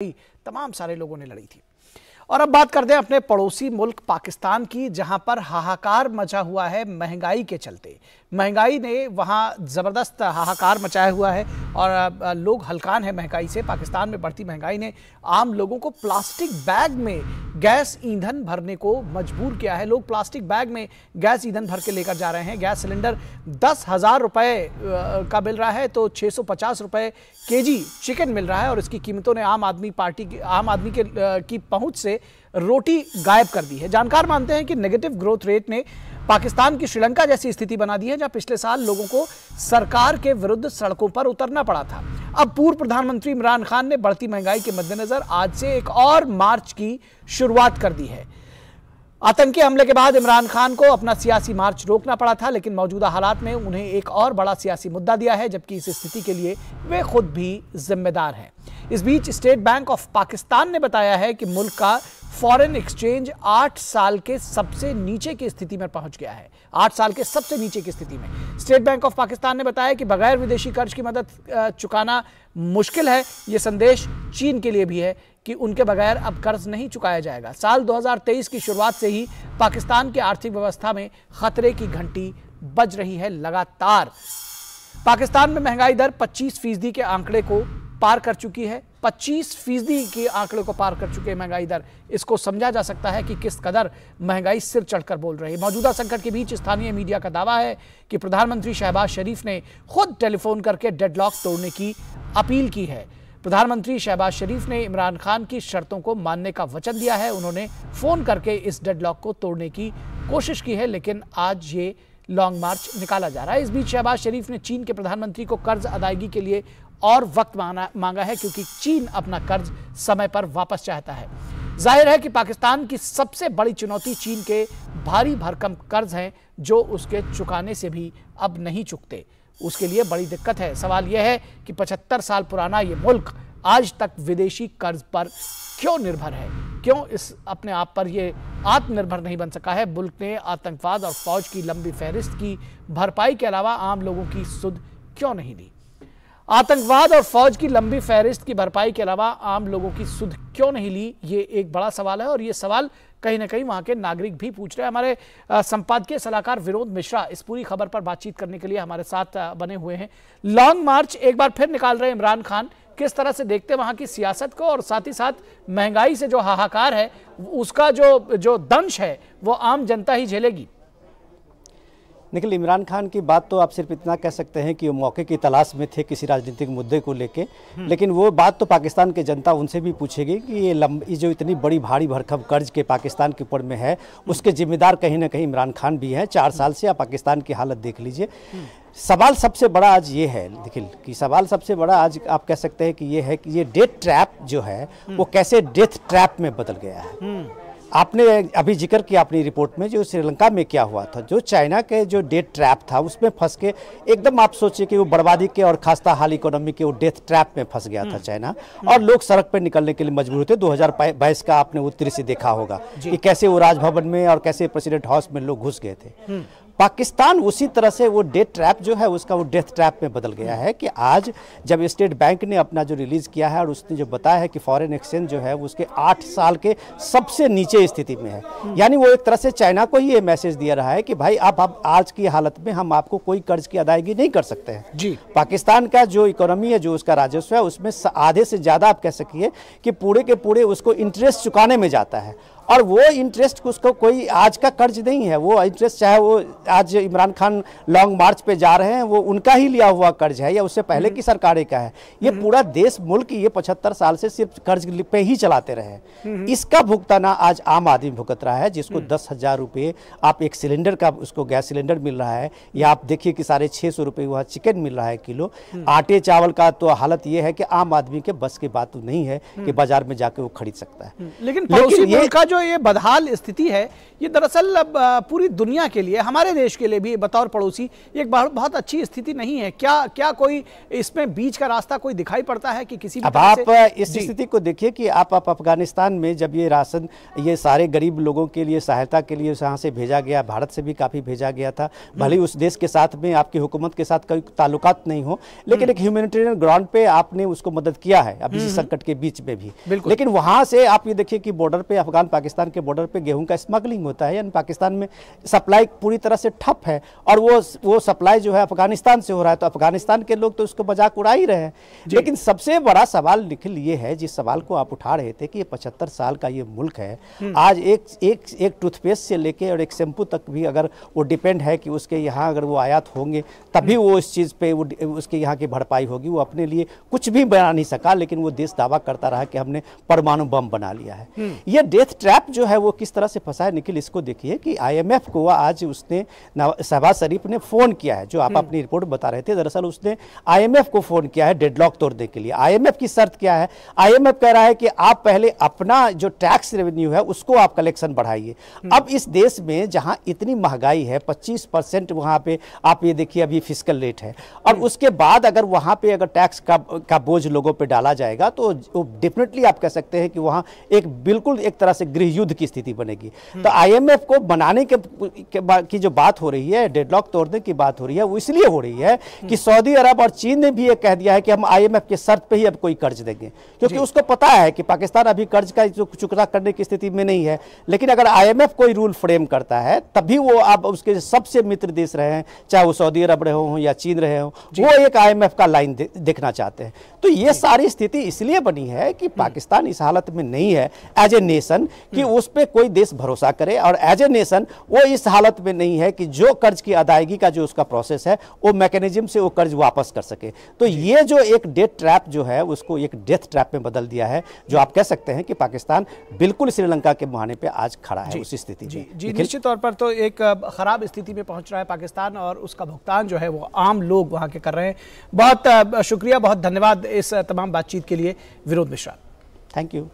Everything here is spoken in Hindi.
तमाम सारे लोगों ने लड़ी थी। और अब बात करते हैं अपने पड़ोसी मुल्क पाकिस्तान की, जहां पर हाहाकार मचा हुआ है महंगाई के चलते। महंगाई ने वहां जबरदस्त हाहाकार मचाया हुआ है और लोग हलकान हैं महंगाई से। पाकिस्तान में बढ़ती महंगाई ने आम लोगों को प्लास्टिक बैग में गैस ईंधन भरने को मजबूर किया है। लोग प्लास्टिक बैग में गैस ईंधन भर के लेकर जा रहे हैं। गैस सिलेंडर 10,000 रुपए का मिल रहा है तो 650 रुपए केजी चिकन मिल रहा है और इसकी कीमतों ने आम आदमी की पहुंच से रोटी गायब कर दी है। जानकार मानते हैं कि नेगेटिव ग्रोथ रेट ने पाकिस्तान की श्रीलंका जैसी स्थिति बना दी है, जहां पिछले साल लोगों को सरकार के विरुद्ध सड़कों पर उतरना पड़ा था। अब पूर्व प्रधानमंत्री इमरान खान ने बढ़ती महंगाई के मद्देनजर आज से एक और मार्च की शुरुआत कर दी है। आतंकी हमले के बाद इमरान खान को अपना सियासी मार्च रोकना पड़ा था, लेकिन मौजूदा हालात में उन्हें एक और बड़ा सियासी मुद्दा दिया है, जबकि इस स्थिति के लिए वे खुद भी जिम्मेदार हैं। इस बीच स्टेट बैंक ऑफ पाकिस्तान ने बताया है कि मुल्क का फॉरेन एक्सचेंज 8 साल के सबसे नीचे की स्थिति में पहुंच गया है। 8 साल के सबसे नीचे की स्थिति में स्टेट बैंक ऑफ पाकिस्तान ने बताया कि बगैर विदेशी कर्ज की मदद चुकाना मुश्किल है। यह संदेश चीन के लिए भी है कि उनके बगैर अब कर्ज नहीं चुकाया जाएगा। साल 2023 की शुरुआत से ही पाकिस्तान की आर्थिक व्यवस्था में खतरे की घंटी बज रही है लगातार। पाकिस्तान में महंगाई दर 25% के आंकड़े को पार कर चुकी है। 25% के आंकड़े को पार कर चुके महंगाई दर। इसको समझा जा सकता है कि किस कदर महंगाई सिर चढ़कर बोल रही है। मौजूदा संकट के बीच स्थानीय मीडिया का दावा है कि प्रधानमंत्री शहबाज शरीफ ने खुद टेलीफोन करके डेडलॉक तोड़ने की अपील की है। प्रधानमंत्री शहबाज शरीफ ने इमरान खान की शर्तों को मानने का वचन दिया है। उन्होंने फोन करके इस डेडलॉक को तोड़ने की कोशिश की है, लेकिन आज ये लॉन्ग मार्च निकाला जा रहा है। इस बीच शहबाज शरीफ ने चीन के प्रधानमंत्री को कर्ज अदायगी के लिए और वक्त मांगा है, क्योंकि चीन अपना कर्ज समय पर वापस चाहता है। जाहिर है कि पाकिस्तान की सबसे बड़ी चुनौती चीन के भारी भरकम कर्ज हैं, जो उसके चुकाने से भी अब नहीं चुकते। उसके लिए बड़ी दिक्कत है। सवाल यह है कि 75 साल पुराना ये मुल्क आज तक विदेशी कर्ज पर क्यों निर्भर है, क्यों इस अपने आप पर ये आत्मनिर्भर नहीं बन सका है। मुल्क ने आतंकवाद और फौज की लंबी फहरिस्त की भरपाई के अलावा आम लोगों की सुध क्यों नहीं ली। आतंकवाद और फौज की लंबी फहरिस्त की भरपाई के अलावा आम लोगों की सुध क्यों नहीं ली, ये एक बड़ा सवाल है और ये सवाल कहीं ना कहीं वहां के नागरिक भी पूछ रहे हैं। हमारे संपादकीय सलाहकार विनोद मिश्रा इस पूरी खबर पर बातचीत करने के लिए हमारे साथ बने हुए हैं। लॉन्ग मार्च एक बार फिर निकाल रहे हैं इमरान खान, किस तरह से देखते हैं वहां की सियासत को, और साथ ही साथ महंगाई से जो हाहाकार है उसका जो दंश है वो आम जनता ही झेलेगी। निखिल, इमरान खान की बात तो आप सिर्फ इतना कह सकते हैं कि वो मौके की तलाश में थे किसी राजनीतिक मुद्दे को लेके, लेकिन वो बात तो पाकिस्तान की जनता उनसे भी पूछेगी कि ये जो इतनी बड़ी भारी भरकम कर्ज के पाकिस्तान के ऊपर में है, उसके जिम्मेदार कहीं ना कहीं इमरान खान भी हैं। 4 साल से आप पाकिस्तान की हालत देख लीजिए। सवाल सबसे बड़ा आज ये है निखिल कि सवाल सबसे बड़ा आज आप कह सकते हैं कि ये है कि ये डेथ ट्रैप जो है वो कैसे डेथ ट्रैप में बदल गया है। आपने अभी जिक्र किया अपनी रिपोर्ट में जो श्रीलंका में क्या हुआ था, जो चाइना के जो डेथ ट्रैप था उसमें फंस के एकदम आप सोचिए कि वो बर्बादी के और खास्ता हाल इकोनॉमी के वो डेथ ट्रैप में फंस गया था चाइना, और लोग सड़क पर निकलने के लिए मजबूर होते। 2022 का आपने वो दृश्य देखा होगा कि कैसे वो राजभवन में और कैसे प्रेसिडेंट हाउस में लोग घुस गए थे। पाकिस्तान उसी तरह से वो डेथ ट्रैप जो है उसका वो डेथ ट्रैप में बदल गया है कि आज जब स्टेट बैंक ने अपना जो रिलीज किया है और उसने जो बताया है कि फॉरेन एक्सचेंज जो है उसके 8 साल के सबसे नीचे स्थिति में है, यानी वो एक तरह से चाइना को ही ये मैसेज दिया रहा है कि भाई अब आज की हालत में हम आपको कोई कर्ज की अदायगी नहीं कर सकते हैं जी। पाकिस्तान का जो इकोनॉमी है, जो उसका राजस्व है, उसमें आधे से ज़्यादा आप कह सकिए कि पूरे के पूरे उसको इंटरेस्ट चुकाने में जाता है, और वो इंटरेस्ट उसको कोई आज का कर्ज नहीं है। वो इंटरेस्ट चाहे वो आज इमरान खान लॉन्ग मार्च पे जा रहे हैं वो उनका ही लिया हुआ कर्ज है या उससे पहले की सरकारें का है। ये पूरा देश मुल्क ये 75 साल से सिर्फ कर्ज पे ही चलाते रहे। इसका भुगताना आज आम आदमी भुगत रहा है, जिसको 10,000 रुपये आप एक सिलेंडर का उसको गैस सिलेंडर मिल रहा है, या आप देखिए कि 650 रुपये वहाँ चिकन मिल रहा है किलो। आटे चावल का तो हालत ये है कि आम आदमी के बस की बात नहीं है कि बाजार में जाके वो खरीद सकता है। लेकिन पड़ोसी मुल्क का जो जो ये बदहाल स्थिति है, ये दरअसल पूरी दुनिया के लिए, हमारे देश के लिए भी बतौर पड़ोसी एक बहुत अच्छी स्थिति नहीं है। क्या कोई इसमें बीच का रास्ता कोई दिखाई पड़ता है कि किसी भी अब आप इस स्थिति को देखिए कि आप अफगानिस्तान में जब ये राशन, ये सारे गरीब लोगों के लिए सहायता के लिए यहाँ से भेजा गया, भारत से भी काफ़ी भेजा गया था, भले ही उस देश के साथ में आपकी हुकूमत के साथ कोई ताल्लुकात नहीं हो, लेकिन एक ह्यूमैनिटेरियन ग्राउंड पे आपने उसको मदद किया है अभी इस संकट के बीच में भी। लेकिन वहाँ से आप ये देखिए कि बॉर्डर पे, अफगान पाकिस्तान के बॉर्डर पे गेहूं का स्मगलिंग होता है, यानी पाकिस्तान में सप्लाई पूरी तरह से ठप है, और वो सप्लाई जो है अफगानिस्तान से हो रहा है, तो अफगानिस्तान के लोग तो उसको मजाक उड़ा ही रहे हैं। लेकिन सबसे बड़ा सवाल निखिल ये है, जिस सवाल को आप उठा रहे थे कि ये 75 साल का ये मुल्क है, आज एक टूथपेस्ट से लेके और एक शैम्पू तक भी अगर वो डिपेंड है कि उसके यहाँ अगर वो आयात होंगे तभी वो इस चीज़ पे वो उसके यहाँ की भरपाई होगी। वो अपने लिए कुछ भी बना नहीं सका, लेकिन वो देश दावा करता रहा कि हमने परमाणु बम बना लिया है। ये डेथ ट्रैप जो है वो किस तरह से फंसा है निखिल, इसको देखिए कि IMF को आज उसने शहबाज शरीफ ने फोन किया है, जो आप अपनी रिपोर्ट बता रहे थे, दरअसल उसने IMF को फोन किया है डेडलॉक तोड़ने के लिए। IMF की शर्त क्या है? IMF कह रहा है कि आप पहले अपना जो टैक्स रेवेन्यू है उसको आप कलेक्शन बढ़ाइए। अब इस देश में जहां इतनी महंगाई है, 25% वहां पे आप ये देखिए अभी फिस्कल रेट है, और उसके बाद अगर वहां पे अगर टैक्स का बोझ लोगों पे डाला जाएगा तो डेफिनेटली आप कह सकते हैं कि वहां बिल्कुल एक तरह से गृह युद्ध की स्थिति बनेगी। तो IMF को बनाने की जो बात हो रही है, डेडलॉक तोड़ने की बात हो रही है, वो इसलिए हो रही है कि सऊदी अरब और चीन ने भी ये कह दिया है कि हम IMF के शर्त पे ही अब कोई कर्ज देंगे, क्योंकि उसको पता है कि पाकिस्तान अभी कर्ज का चुकता करने की स्थिति में नहीं है। लेकिन अगर IMF कोई रूल फ्रेम करता है तभी वो अब उसके सबसे मित्र देश रहे हैं, चाहे वो सऊदी अरब रहे हों या चीन रहे हों, वो एक IMF का लाइन देखना चाहते हैं। तो ये सारी स्थिति इसलिए बनी है कि पाकिस्तान इस हालत में नहीं है एज ए नेशन कि उस पर कोई देश भरोसा करे, और एज ए नेशन वो इस हालत में नहीं है कि जो कर्ज की अदायगी का जो उसका प्रोसेस है वो मैकेनिज्म से वो कर्ज वापस कर सके। तो ये जो एक डेथ ट्रैप जो है उसको एक डेथ ट्रैप में बदल दिया है, जो आप कह सकते हैं कि पाकिस्तान बिल्कुल श्रीलंका के मुहाने पे आज खड़ा है उस स्थिति में। जी, निश्चित तौर पर तो एक खराब स्थिति में पहुंच रहा है पाकिस्तान, और उसका भुगतान जो है वो आम लोग वहां के कर रहे हैं। बहुत शुक्रिया, बहुत धन्यवाद इस तमाम बातचीत के लिए विनोद मिश्रा। Thank you.